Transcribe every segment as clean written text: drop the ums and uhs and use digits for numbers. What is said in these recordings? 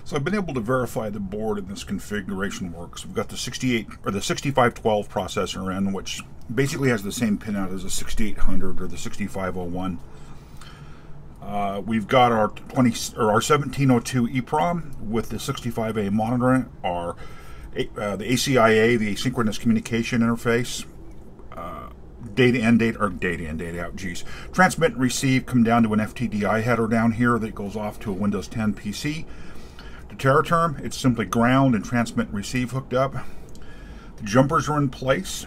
So I've been able to verify the board in this configuration works. We've got the 6512 processor in, which basically has the same pinout as the 6800 or the 6501. We've got our 1702 EEPROM with the 65A monitor, the ACIA, the asynchronous communication interface. Data in, data out, geez. Transmit and receive come down to an FTDI header down here that goes off to a Windows 10 PC. To Teraterm, it's simply ground and transmit and receive hooked up. The jumpers are in place.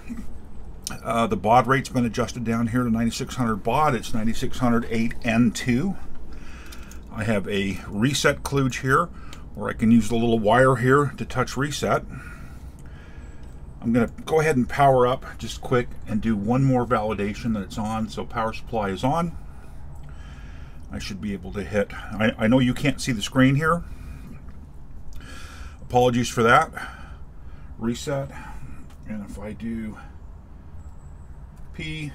The baud rate's been adjusted down here to 9600 baud. It's 9608N2. I have a reset kludge here where I can use the little wire here to touch reset. I'm going to go ahead and power up just quick and do one more validation that it's on. So power supply is on. I should be able to hit. I know you can't see the screen here. Apologies for that. Reset. And if I do P,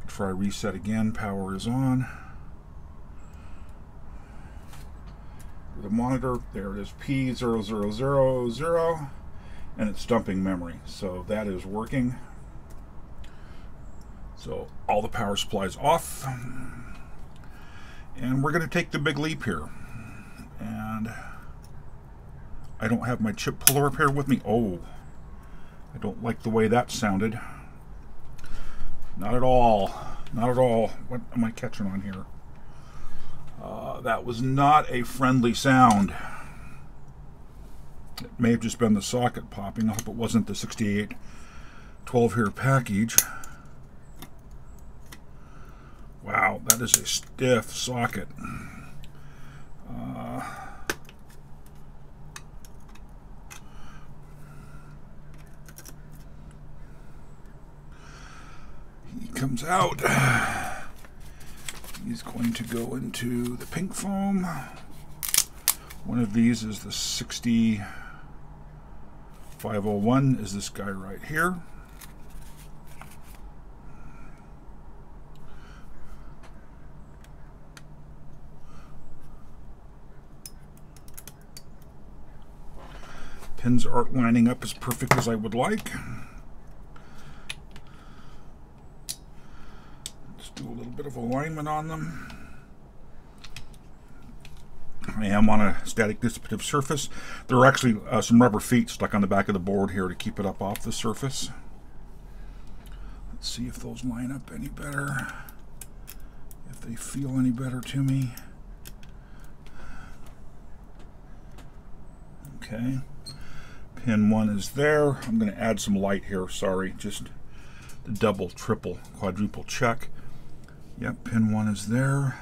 try reset again, power is on. The monitor, there it is, P0000, and it's dumping memory. So that is working. So all the power supplies off. And we're going to take the big leap here. And I don't have my chip puller up here with me. Oh, I don't like the way that sounded. Not at all. Not at all. What am I catching on here? That was not a friendly sound. It may have just been the socket popping. I hope it wasn't the 6812 here package. Wow, that is a stiff socket. He comes out. He's going to go into the pink foam. One of these is the 6501, is this guy right here. Pins aren't lining up as perfect as I would like. Do a little bit of alignment on them. I am on a static dissipative surface. There are actually some rubber feet stuck on the back of the board here to keep it up off the surface. Let's see if those line up any better, if they feel any better to me. Okay, pin 1 is there. I'm going to add some light here, sorry, just the double, triple, quadruple check. Yep, pin 1 is there.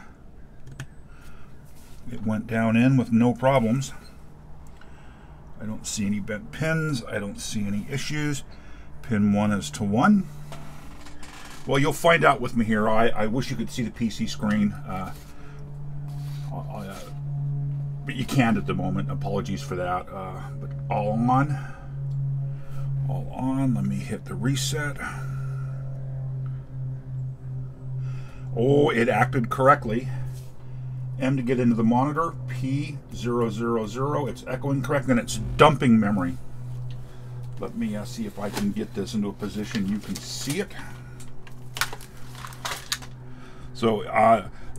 It went down in with no problems. I don't see any bent pins. I don't see any issues. Pin 1 is to 1. Well, you'll find out with me here. I wish you could see the PC screen. But you can't at the moment. Apologies for that. But all on. All on. Let me hit the reset. Oh, it acted correctly. M to get into the monitor, P000, it's echoing correct, and it's dumping memory. Let me see if I can get this into a position you can see it. So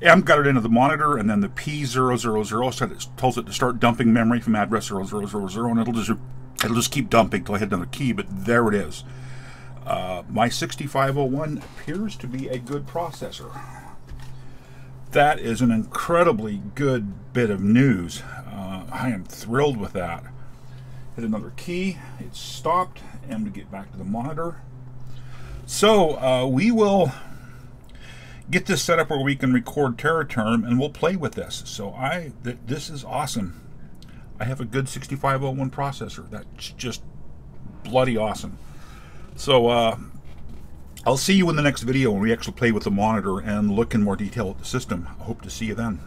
M got it into the monitor, and then the P000 said it tells it to start dumping memory from address 0000, and it'll just keep dumping till I hit another key, but there it is. My 6501 appears to be a good processor. That is an incredibly good bit of news. I am thrilled with that. Hit another key, it stopped, and to get back to the monitor. So we will get this set up where we can record Teraterm, and we'll play with this. So this is awesome. I have a good 6501 processor. That's just bloody awesome. So I'll see you in the next video when we actually play with the monitor and look in more detail at the system. I hope to see you then.